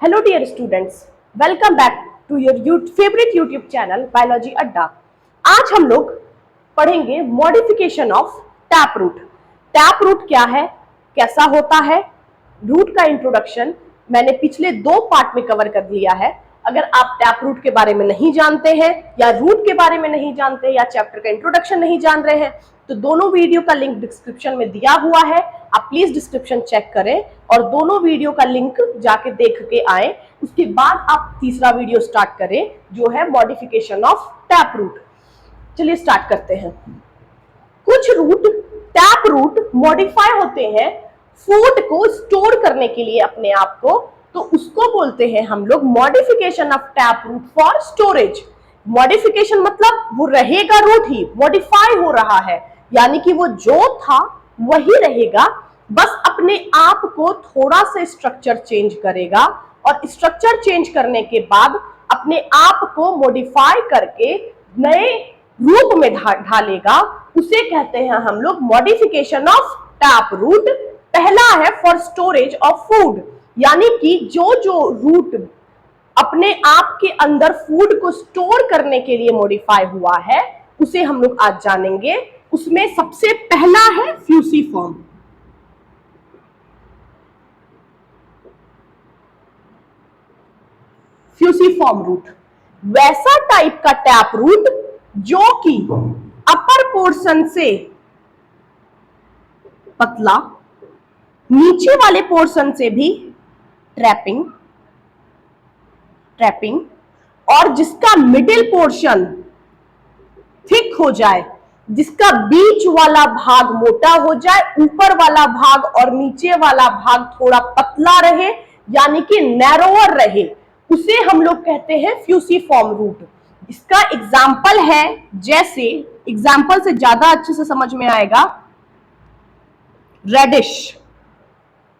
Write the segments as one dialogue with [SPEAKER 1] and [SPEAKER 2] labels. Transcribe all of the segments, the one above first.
[SPEAKER 1] Hello dear students, welcome back to your favourite YouTube channel biology Adda. आज हम लोग पढ़ेंगे modification of tap root. Tap root क्या है, कैसा होता है, रूट का इंट्रोडक्शन मैंने पिछले 2 पार्ट में कवर कर लिया है। अगर आप टैप रूट के बारे में नहीं जानते हैं या रूट के बारे में नहीं जानते या चैप्टर का इंट्रोडक्शन नहीं जान रहे हैं तो दोनों वीडियो का लिंक डिस्क्रिप्शन में दिया हुआ है। आप प्लीज डिस्क्रिप्शन चेक करें और दोनों वीडियो का लिंक जाके देख के आए। उसके बाद आप तीसरा वीडियो स्टार्ट करें जो है मॉडिफिकेशन ऑफ टैप रूट। चलिए स्टार्ट करते हैं। कुछ रूट टैप रूट मॉडिफाई होते हैं फूड को स्टोर करने के लिए अपने आप को, तो उसको बोलते हैं हम लोग modification of tap root for storage. Modification मतलब वो रहेगा रूट ही, मॉडिफाई हो रहा है, यानी कि वो जो था वही रहेगा, बस अपने आप को थोड़ा सा स्ट्रक्चर चेंज करेगा और स्ट्रक्चर चेंज करने के बाद अपने आप को मॉडिफाई करके नए रूप में ढालेगा। उसे कहते हैं हम लोग मॉडिफिकेशन ऑफ टैप रूट। पहला है फॉर स्टोरेज ऑफ फूड, यानी कि जो जो रूट अपने आप के अंदर फूड को स्टोर करने के लिए मॉडिफाई हुआ है उसे हम लोग आज जानेंगे। उसमें सबसे पहला है फ्यूसिफॉर्म। फ्यूसिफॉर्म रूट वैसा टाइप का टैप रूट जो कि अपर पोर्शन से पतला, नीचे वाले पोर्शन से भी ट्रैपिंग और जिसका मिडिल पोर्शन थिक हो जाए, जिसका बीच वाला भाग मोटा हो जाए, ऊपर वाला भाग और नीचे वाला भाग थोड़ा पतला रहे, यानी कि नैरोअर रहे, उसे हम लोग कहते हैं फ्यूसिफॉर्म रूट। इसका एग्जाम्पल है, जैसे एग्जाम्पल से ज्यादा अच्छे से समझ में आएगा, रेडिश।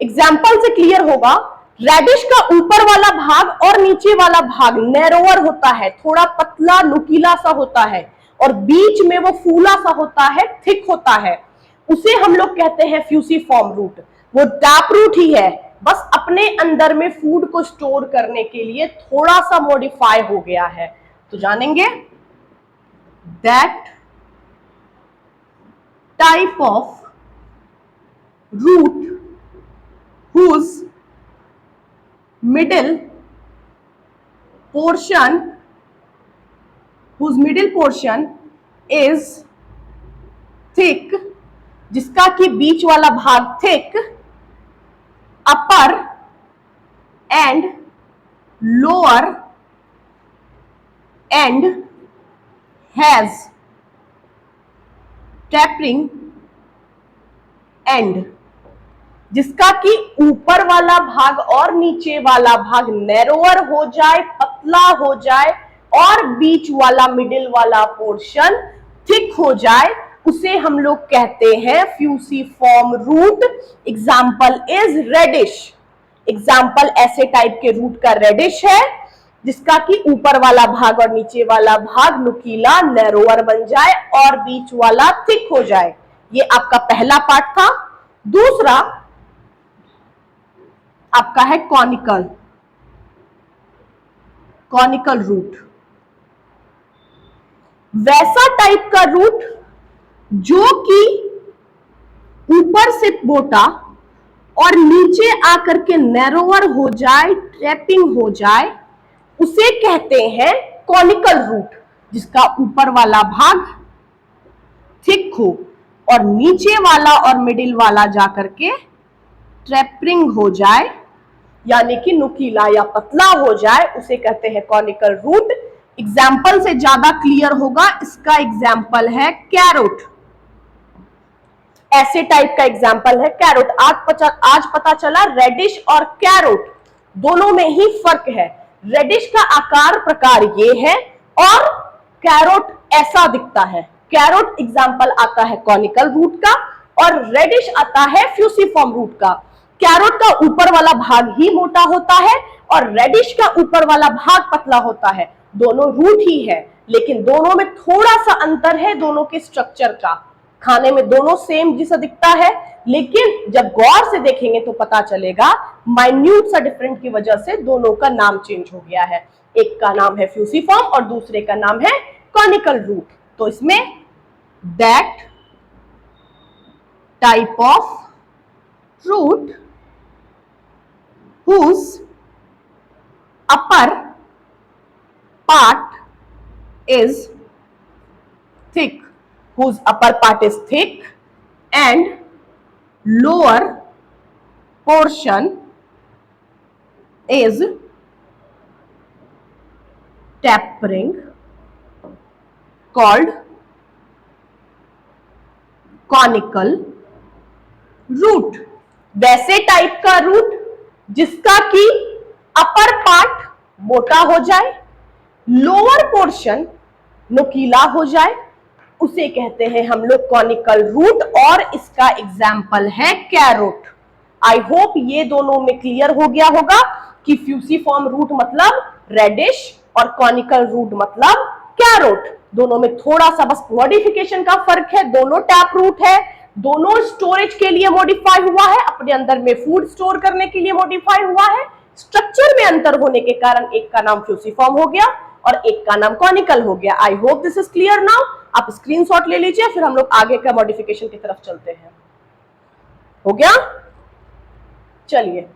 [SPEAKER 1] एग्जाम्पल से क्लियर होगा। रेडिश का ऊपर वाला भाग और नीचे वाला भाग नैरोअर होता है, थोड़ा पतला नुकीला सा होता है, और बीच में वो फूला सा होता है, थिक होता है, उसे हम लोग कहते हैं फ्यूसिफॉर्म रूट। वो टैप रूट ही है, बस अपने अंदर में फूड को स्टोर करने के लिए थोड़ा सा मॉडिफाई हो गया है। तो जानेंगे that type of root whose middle portion is thick, जिसका कि बीच वाला भाग thick, upper and lower and has tapering and, जिसका कि ऊपर वाला भाग और नीचे वाला भाग नैरोअर हो जाए, पतला हो जाए, और बीच वाला मिडिल वाला पोर्शन थिक हो जाए, उसे हम लोग कहते हैं fusiform root. Example is radish. Example ऐसे टाइप के रूट का रेडिश है, जिसका कि ऊपर वाला भाग और नीचे वाला भाग नुकीला नैरोअर बन जाए और बीच वाला थिक हो जाए। ये आपका पहला पार्ट था। दूसरा आपका है कॉनिकल रूट। वैसा टाइप का रूट जो कि ऊपर से मोटा और नीचे आकर के नैरोअर हो जाए, ट्रैपिंग हो जाए, उसे कहते हैं कॉनिकल रूट, जिसका ऊपर वाला भाग थिक हो और नीचे वाला और मिडिल वाला जाकर के ट्रैपिंग हो जाए, यानी कि नुकीला या पतला हो जाए, उसे कहते हैं कॉनिकल रूट। एग्जाम्पल से ज्यादा क्लियर होगा, इसका एग्जाम्पल है कैरोट। ऐसे टाइप का एग्जाम्पल है कैरोट। आज पता चला रेडिश और कैरोट दोनों में ही फर्क है। रेडिश का आकार प्रकार ये है और कैरोट ऐसा दिखता है। कैरोट एग्जाम्पल आता है कॉनिकल रूट का और रेडिश आता है फ्यूसिफॉर्म रूट का। कैरोट का ऊपर वाला भाग ही मोटा होता है और रेडिश का ऊपर वाला भाग पतला होता है। दोनों रूट ही है, लेकिन दोनों में थोड़ा सा अंतर है दोनों के स्ट्रक्चर का। खाने में दोनों सेम जैसा दिखता है, लेकिन जब गौर से देखेंगे तो पता चलेगा माइन्यूट सा डिफरेंट की वजह से दोनों का नाम चेंज हो गया है। एक का नाम है फ्यूसिफॉर्म और दूसरे का नाम है कॉनिकल रूट। तो इसमें that type of root whose upper part is thick, whose upper part is thick and lower portion is tapering, called conical root। वैसे टाइप का रूट जिसका कि अपर पार्ट मोटा हो जाए, लोअर पोर्शन नुकीला हो जाए, उसे कहते हैं हम लोग कॉनिकल रूट, और इसका एग्जाम्पल है कैरोट। आई होप ये दोनों में क्लियर हो गया होगा कि फ्यूसिफॉर्म रूट मतलब रेडिश और कॉनिकल रूट मतलब कैरोट। दोनों में थोड़ा सा बस मॉडिफिकेशन का फर्क है। दोनों टैप रूट है, दोनों स्टोरेज के लिए मॉडिफाई हुआ है, अपने अंदर में फूड स्टोर करने के लिए मॉडिफाई हुआ है। स्ट्रक्चर में अंतर होने के कारण एक का नाम फ्यूसिफॉर्म हो गया और एक का नाम कॉनिकल हो गया। आई hope this is clear now. आप स्क्रीनशॉट ले लीजिए, फिर हम लोग आगे का मॉडिफिकेशन की तरफ चलते हैं। हो गया? चलिए,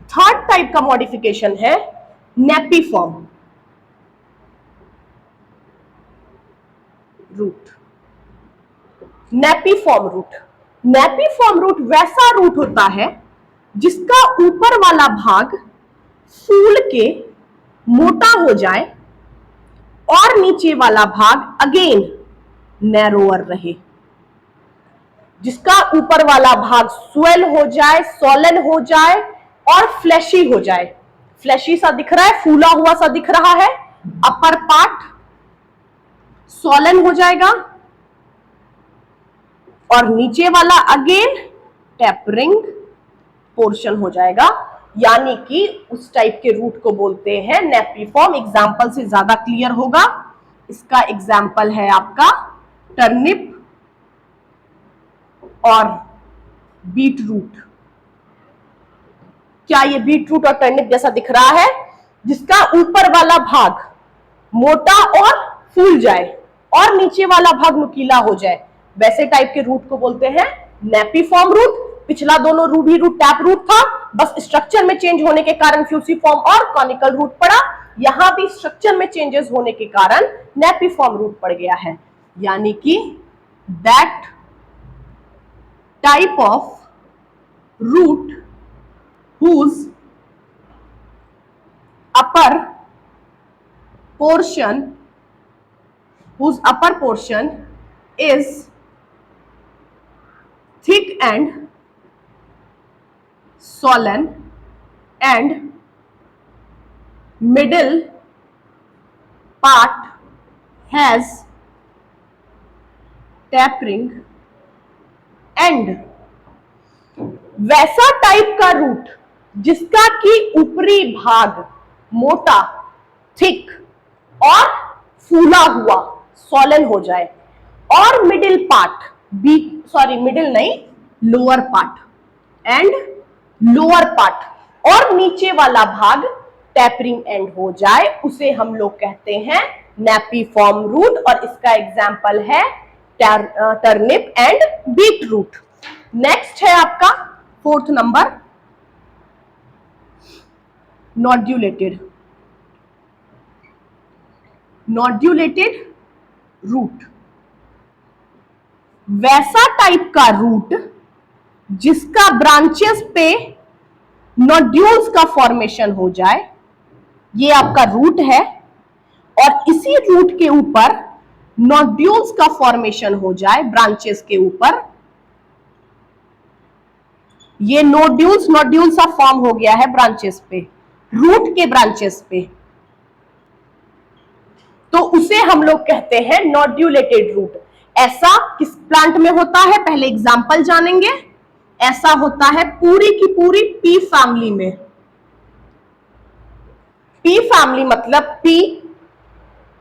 [SPEAKER 1] थर्ड टाइप का मॉडिफिकेशन है नेपिफॉर्म रूट। नेपिफॉर्म रूट, नेपिफॉर्म रूट वैसा रूट होता है जिसका ऊपर वाला भाग फूल के मोटा हो जाए और नीचे वाला भाग अगेन नैरोअर रहे। जिसका ऊपर वाला भाग स्वेल हो जाए, सॉलन हो जाए और फ्लैशी हो जाए। फ्लैशी सा दिख रहा है, फूला हुआ सा दिख रहा है। अपर पार्ट सॉलन हो जाएगा और नीचे वाला अगेन टेपरिंग पोर्शन हो जाएगा, यानी कि उस टाइप के रूट को बोलते हैं नेपिफॉर्म। एग्जाम्पल से ज्यादा क्लियर होगा। इसका एग्जाम्पल है आपका टर्निप और बीट रूट। क्या ये बीट रूट और टर्निप जैसा दिख रहा है? जिसका ऊपर वाला भाग मोटा और फूल जाए और नीचे वाला भाग नुकीला हो जाए, वैसे टाइप के रूट को बोलते हैं नेपिफॉर्म रूट। पिछला दोनों रूट ही रूट टैप रूट था, बस स्ट्रक्चर में चेंज होने के कारण फ्यूसिफॉर्म और कॉनिकल रूट पड़ा। यहां भी स्ट्रक्चर में चेंजेस होने के कारण नेपिफॉर्म रूट पड़ गया है, यानी कि that type of root whose upper portion is thick and swollen and middle part has tapering end। वैसा टाइप का रूट जिसका कि ऊपरी भाग मोटा, थिक और फूला हुआ, सॉलन हो जाए, और middle lower part and lower part और नीचे वाला भाग टेपरिंग एंड हो जाए, उसे हम लोग कहते हैं नेपिफॉर्म रूट। और इसका एग्जाम्पल है turnip and beet root. Next है आपका फोर्थ नंबर नोड्यूलेटेड रूट। वैसा टाइप का रूट जिसका ब्रांचेस पे नोड्यूल्स का फॉर्मेशन हो जाए, ये आपका रूट है, और इसी रूट के ऊपर नोड्यूल्स का फॉर्मेशन हो जाए ब्रांचेस के ऊपर। ये नोड्यूल्स सा फॉर्म हो गया है ब्रांचेस पे, रूट के ब्रांचेस पे, तो उसे हम लोग कहते हैं नोड्यूलेटेड रूट। ऐसा किस प्लांट में होता है, पहले एग्जांपल जानेंगे। ऐसा होता है पूरी की पूरी पी फैमिली में। पी फैमिली मतलब पी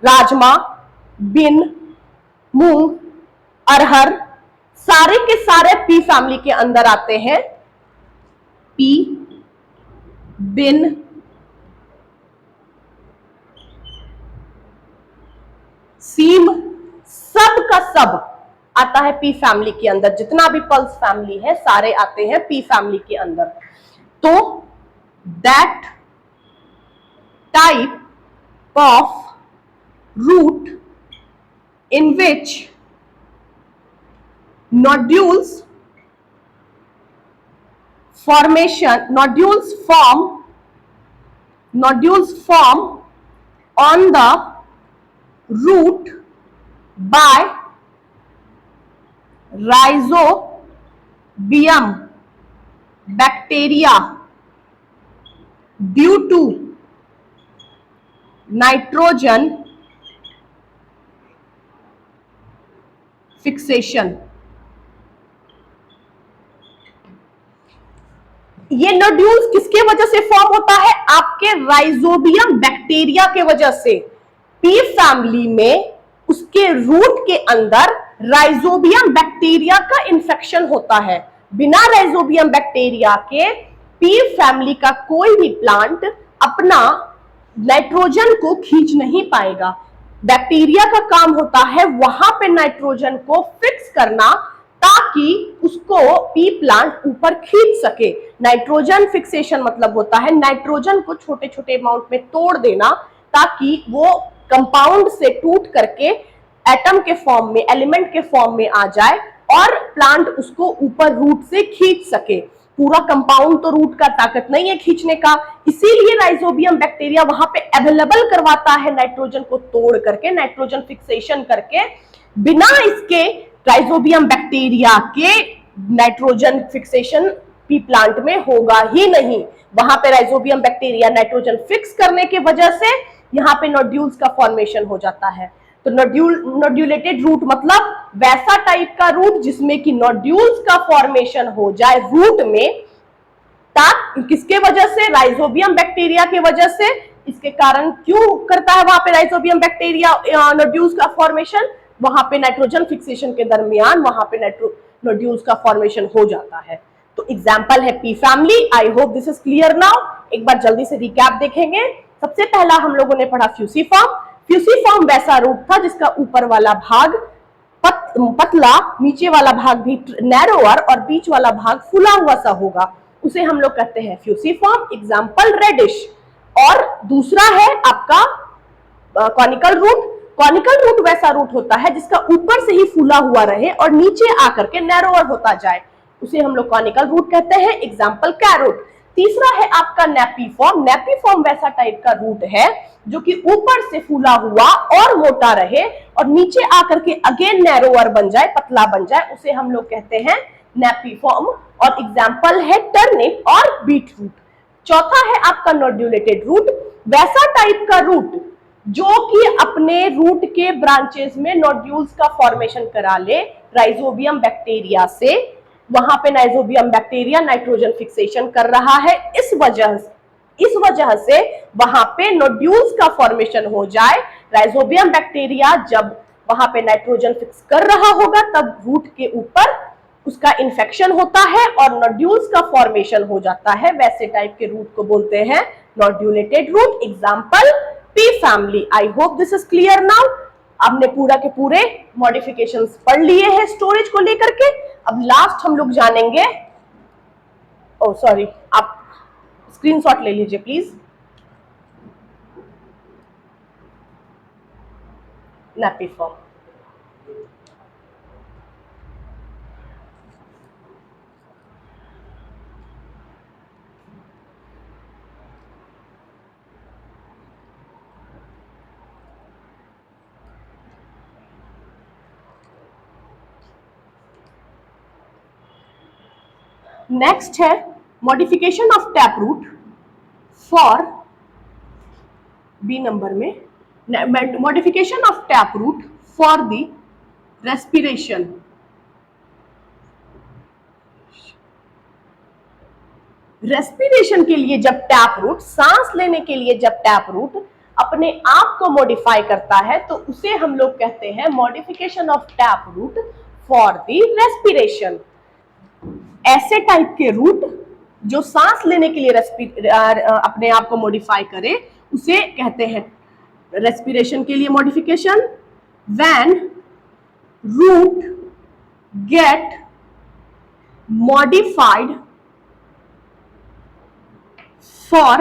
[SPEAKER 1] राजमा, बिन, मूंग, अरहर, सारे के सारे पी फैमिली के अंदर आते हैं। पी, बिन, सीम, सब का सब आता है पी फैमिली के अंदर। जितना भी पल्स फैमिली है सारे आते हैं पी फैमिली के अंदर। तो that type of root in which nodules form on the root by rhizobium bacteria due to nitrogen fixation। ये नोड्यूल्स किसके वजह से फॉर्म होता है? आपके राइजोबियम बैक्टीरिया के वजह से। पी फैमिली में उसके रूट के अंदर राइजोबियम बैक्टीरिया का इंफेक्शन होता है। बिना राइजोबियम बैक्टीरिया के पी फैमिली का कोई भी प्लांट अपना नाइट्रोजन को खींच नहीं पाएगा। बैक्टीरिया का काम होता है वहां पे नाइट्रोजन को फिक्स करना ताकि उसको पी प्लांट ऊपर खींच सके। नाइट्रोजन फिक्सेशन मतलब होता है नाइट्रोजन को छोटे छोटे अमाउंट में तोड़ देना ताकि वो कंपाउंड से टूट करके एटम के फॉर्म में, एलिमेंट के फॉर्म में आ जाए और प्लांट उसको ऊपर रूट से खींच सके। पूरा कंपाउंड तो रूट का ताकत नहीं है खींचने का, इसीलिए राइजोबियम बैक्टीरिया वहां पे अवेलेबल करवाता है नाइट्रोजन को तोड़ करके, नाइट्रोजन फिक्सेशन करके। बिना इसके राइजोबियम बैक्टीरिया के नाइट्रोजन फिक्सेशन पी प्लांट में होगा ही नहीं। वहां पे राइजोबियम बैक्टीरिया नाइट्रोजन फिक्स करने के वजह से यहाँ पे नोड्यूल्स का फॉर्मेशन हो जाता है। तो नोड्यूलेटेड रूट मतलब वैसा टाइप का रूट जिसमें कि नोड्यूल्स का फॉर्मेशन हो जाए रूट में। किसके वजह से? राइजोबियम बैक्टीरिया के वजह से। इसके कारण क्यों करता है वहां पे राइजोबियम बैक्टीरिया नोड्यूल्स का फॉर्मेशन? वहां पे नाइट्रोजन फिक्सेशन के दरमियान वहां पे नोड्यूल्स का फॉर्मेशन हो जाता है। तो एग्जांपल है P family. I hope this is clear now. एक बार जल्दी से रिकैप देखेंगे। सबसे पहला हम लोगों ने पढ़ा फ्यूसीफॉर्म। फ्यूसीफॉर्म वैसा रूट था जिसका ऊपर वाला भाग पतला, नीचे वाला भाग भी नैरोअर और बीच वाला भाग फूला हुआ सा होगा, उसे हम लोग कहते हैं फ्यूसीफॉर्म। Example reddish. और दूसरा है आपका कॉनिकल रूट। कॉनिकल रूट वैसा रूट होता है जिसका ऊपर से ही फूला हुआ रहे और नीचे आकर के नैरोअर होता जाए, उसे हम लोग कॉनिकल रूट कहते हैं। Example carrot. तीसरा है आपका नेपीफॉर्म। नेपीफॉर्म वैसा टाइप का रूट है जो कि ऊपर से फूला हुआ और मोटा रहे और नीचे आकर के अगेन नैरोअर बन जाए, पतला बन जाए, उसे हम लोग कहते हैं नेपीफॉर्म। और एग्जांपल है टर्निप और बीट रूट। चौथा है आपका नोड्यूलेटेड रूट। वैसा टाइप का रूट जो कि अपने रूट के ब्रांचेस में नोड्यूल्स का फॉर्मेशन करा ले राइजोबियम बैक्टीरिया से। वहां पे नाइजोबियम बैक्टीरिया नाइट्रोजन फिक्सेशन कर रहा है, इस वजह से वहां पे नोड्यूल्स का फॉर्मेशन हो जाए। राइजोबियम बैक्टीरिया जब वहां पे नाइट्रोजन फिक्स कर रहा होगा तब रूट के ऊपर उसका इन्फेक्शन होता है और नोड्यूल्स का फॉर्मेशन हो जाता है। वैसे टाइप के रूट को बोलते हैं nodulated root. Example pea family. I hope this is clear now. हमने पूरा के पूरे मॉडिफिकेशंस पढ़ लिए हैं स्टोरेज को लेकर के। अब लास्ट हम लोग जानेंगे, ओ सॉरी, आप स्क्रीनशॉट ले लीजिए प्लीज। नेपीफॉर्म। नेक्स्ट है modification of tap root for B number में, modification of tap root for the respiration. Respiration के लिए जब टैप रूट, सांस लेने के लिए जब टैप रूट अपने आप को मॉडिफाई करता है तो उसे हम लोग कहते हैं modification of tap root for the respiration. ऐसे टाइप के रूट जो सांस लेने के लिए अपने आप को मॉडिफाई करे उसे कहते हैं रेस्पिरेशन के लिए modification. When root get modified for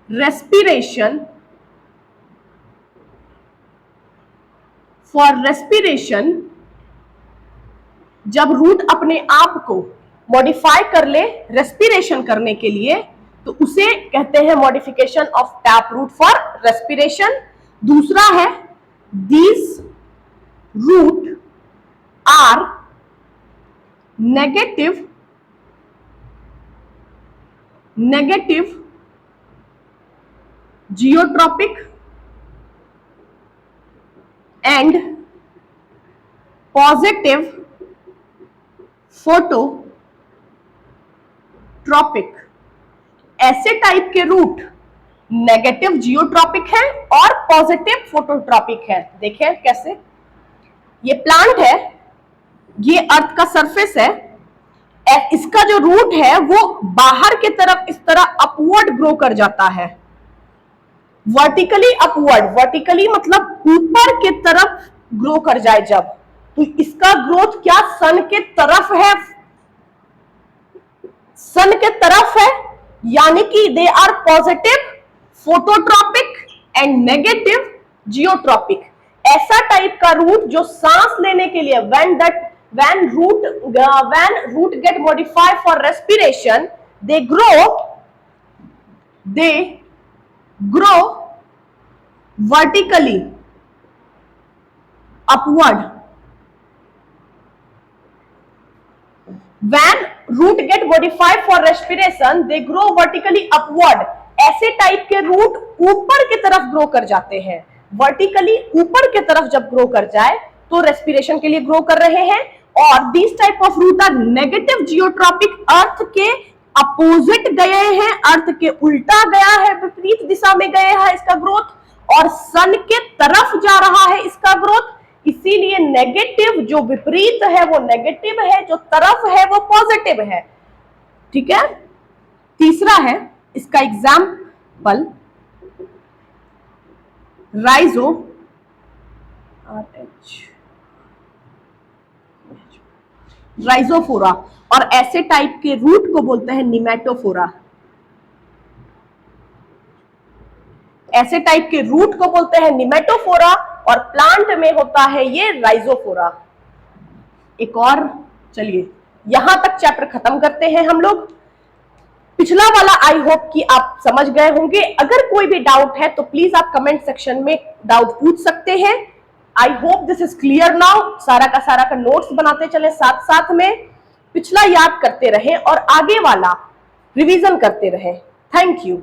[SPEAKER 1] respiration, जब रूट अपने आप को मॉडिफाई कर ले रेस्पिरेशन करने के लिए तो उसे कहते हैं modification of tap root for respiration. दूसरा है these root are negative geotropic and positive phototropic. ऐसे टाइप के रूट नेगेटिव जियोट्रॉपिक है और पॉजिटिव फोटोट्रॉपिक है। देखें कैसे, ये प्लांट है, ये अर्थ का सरफेस है, इसका जो रूट है वो बाहर की तरफ इस तरह अपवर्ड ग्रो कर जाता है, वर्टिकली अपवर्ड। वर्टिकली मतलब ऊपर की तरफ ग्रो कर जाए जब, तो इसका ग्रोथ क्या सन के तरफ है, सन के तरफ है, यानी कि they are positive phototropic and negative geotropic. ऐसा टाइप का रूट जो सांस लेने के लिए when root get modified for respiration, they grow vertically upward. When root get modified for respiration, they grow vertically upward. ऐसे टाइप के रूट ऊपर की तरफ ग्रो कर जाते हैं। वर्टिकली ऊपर की तरफ जब ग्रो कर जाए तो रेस्पिरेशन के लिए ग्रो कर रहे हैं। और this type of root are negative geotropic, earth के अपोजिट गए हैं, अर्थ के उल्टा गया है, विपरीत दिशा में गए है इसका ग्रोथ, और सन के तरफ जा रहा है इसका ग्रोथ। इसीलिए नेगेटिव जो विपरीत है वो नेगेटिव है, जो तरफ है वो पॉजिटिव है। ठीक है। तीसरा है इसका एग्जाम्पल राइजोफोरा, और ऐसे टाइप के रूट को बोलते हैं निमेटोफोरा। ऐसे टाइप के रूट को बोलते हैं निमेटोफोरा और प्लांट में होता है ये राइजोफोरा। एक और, चलिए यहां तक चैप्टर खत्म करते हैं हम लोग। पिछला वाला आई होप कि आप समझ गए होंगे। अगर कोई भी डाउट है तो प्लीज आप कमेंट सेक्शन में डाउट पूछ सकते हैं। आई hope this is clear now. सारा का नोट्स बनाते चले साथ साथ में, पिछला याद करते रहे और आगे वाला रिवीजन करते रहे। Thank you.